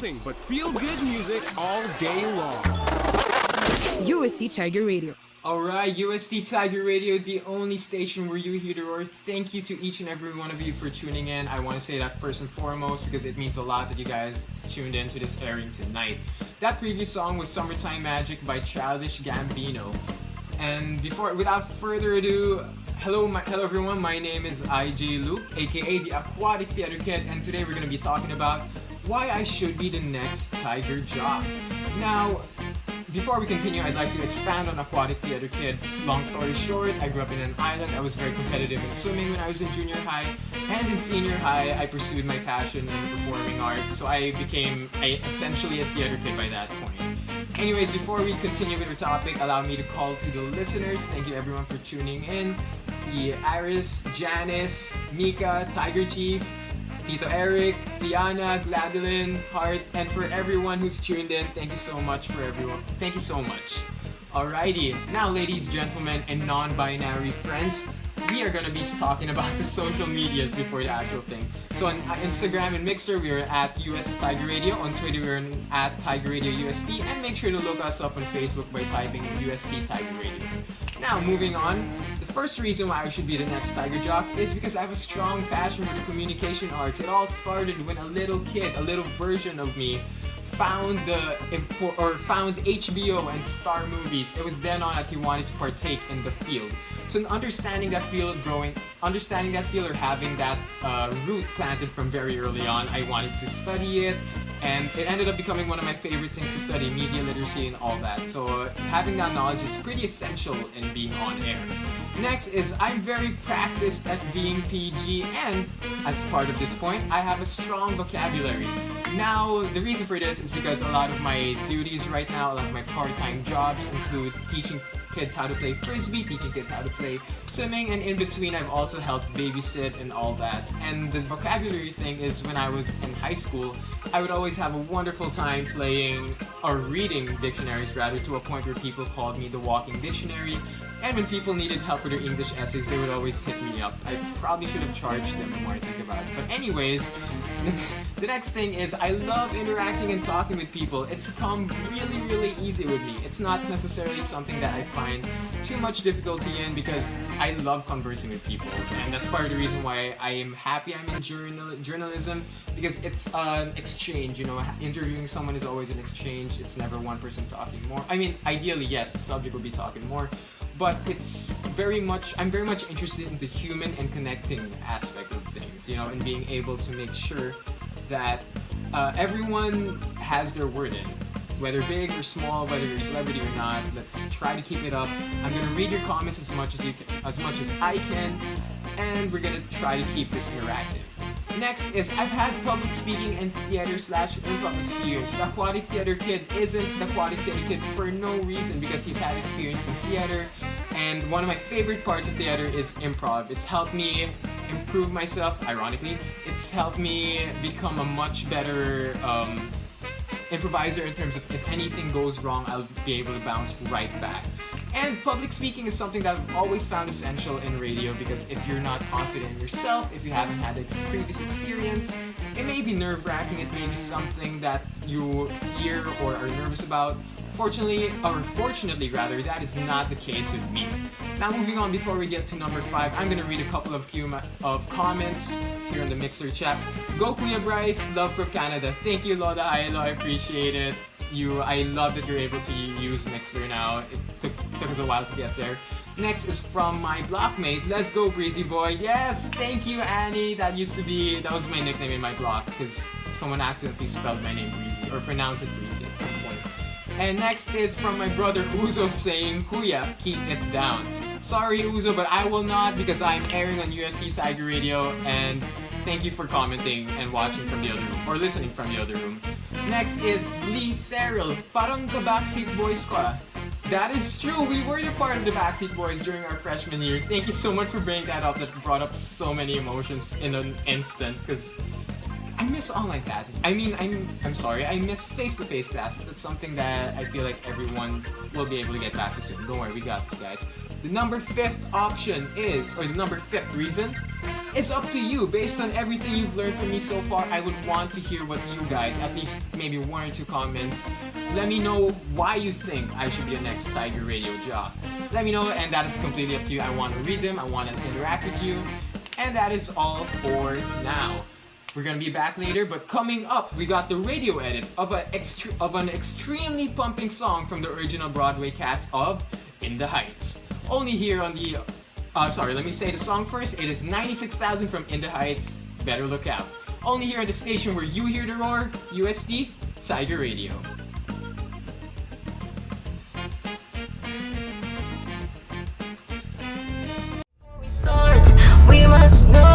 nothing but feel-good music all day long. UST Tiger Radio. Alright, UST Tiger Radio, the only station where you hear the roar. Thank you to each and every one of you for tuning in. I want to say that first and foremost because it means a lot that you guys tuned in to this airing tonight. That previous song was Summertime Magic by Childish Gambino. And without further ado, hello everyone, my name is IJ Luke, aka the Aquatic Theater Kid, and today we're going to be talking about why I should be the next Tiger Jock. Now, before we continue, I'd like to expand on Aquatic Theater Kid. Long story short, I grew up in an island. I was very competitive in swimming when I was in junior high, and in senior high, I pursued my passion in performing arts, so I became essentially a theater kid by that point. Anyways, before we continue with our topic, allow me to call to the listeners. Thank you everyone for tuning in. See Aris, Janice, Mika, Tiger Chief, Tito Eric, Fiona, Gladylin, Hart, and for everyone who's tuned in, thank you so much for everyone. Thank you so much. Alrighty, now ladies, gentlemen, and non-binary friends, we are going to be talking about the social medias before the actual thing. So on Instagram and Mixer, we are at US Tiger Radio. On Twitter, we are at Tiger Radio UST. And make sure to look us up on Facebook by typing UST Tiger Radio. Now, moving on. The first reason why I should be the next Tiger Jock is because I have a strong passion for the communication arts. It all started when a little kid, a little version of me, found HBO and Star movies. It was then on that he wanted to partake in the field. So understanding that field or having that root planted from very early on, I wanted to study it, and it ended up becoming one of my favorite things to study, media literacy and all that. So having that knowledge is pretty essential in being on air. Next is I'm very practiced at being PG, and as part of this point, I have a strong vocabulary. Now, the reason for this is because a lot of my duties right now, a lot of my part-time jobs include teaching kids how to play frisbee, teaching kids how to play swimming, and in between I've also helped babysit and all that. And the vocabulary thing is when I was in high school, I would always have a wonderful time playing or reading dictionaries rather, to a point where people called me the walking dictionary. And when people needed help with their English essays, they would always hit me up. I probably should have charged them the more I think about it. But anyways, the next thing is I love interacting and talking with people. It's come really, really easy with me. It's not necessarily something that I find too much difficulty in because I love conversing with people. And that's part of the reason why I am happy I'm in journalism, because it's an exchange. You know, interviewing someone is always an exchange. It's never one person talking more. I mean, ideally, yes, the subject will be talking more. But I'm very much interested in the human and connecting aspect of things, you know, and being able to make sure that everyone has their word in. Whether big or small, whether you're a celebrity or not, let's try to keep it up. I'm gonna read your comments as much as I can, and we're gonna try to keep this interactive. Next is I've had public speaking and theater/improv experience. The Aquatic Theater Kid isn't the Aquatic Theater Kid for no reason, because he's had experience in theater, and one of my favorite parts of theater is improv. It's helped me improve myself, ironically. It's helped me become a much better improviser in terms of if anything goes wrong, I'll be able to bounce right back. And public speaking is something that I've always found essential in radio, because if you're not confident in yourself, if you haven't had previous experience, it may be nerve-wracking, it may be something that you fear or are nervous about. Fortunately, that is not the case with me. Now moving on, before we get to number 5, I'm going to read a couple of comments here in the Mixer chat. Go Kuya Bryce, love from Canada. Thank you Loda Ailo, I appreciate it. I love that you're able to use Mixer now. It took us a while to get there. Next is from my blockmate. Let's go Breezy Boy. Yes, thank you Annie. That was my nickname in my block because someone accidentally spelled my name Breezy or pronounced it Breezy at some point. And next is from my brother Uzo saying, Kuya, keep it down. Sorry Uzo, but I will not, because I'm airing on UST Tiger Radio, and thank you for commenting and watching from the other room, or listening from the other room. Next is Lee Cyril. Parang ka-Backseat Boys ka. That is true. We were the part of the Backseat Boys during our freshman year. Thank you so much for bringing that up. That brought up so many emotions in an instant, because I miss online classes. I miss face-to-face classes. That's something that I feel like everyone will be able to get back to soon. Don't worry, we got this, guys. The number 5th option is, or the number 5th reason, is up to you. Based on everything you've learned from me so far, I would want to hear what you guys, at least maybe 1 or 2 comments, let me know why you think I should be the next Tiger Radio Jock. Let me know, and that is completely up to you. I want to read them, I want to interact with you, and that is all for now. We're gonna be back later, but coming up, we got the radio edit of an extremely pumping song from the original Broadway cast of In the Heights. Only here on the, sorry, let me say the song first. It is 96,000 from In the Heights, Better Look Out. Only here on the station where you hear the roar, UST, Tiger Radio. We start, we must know.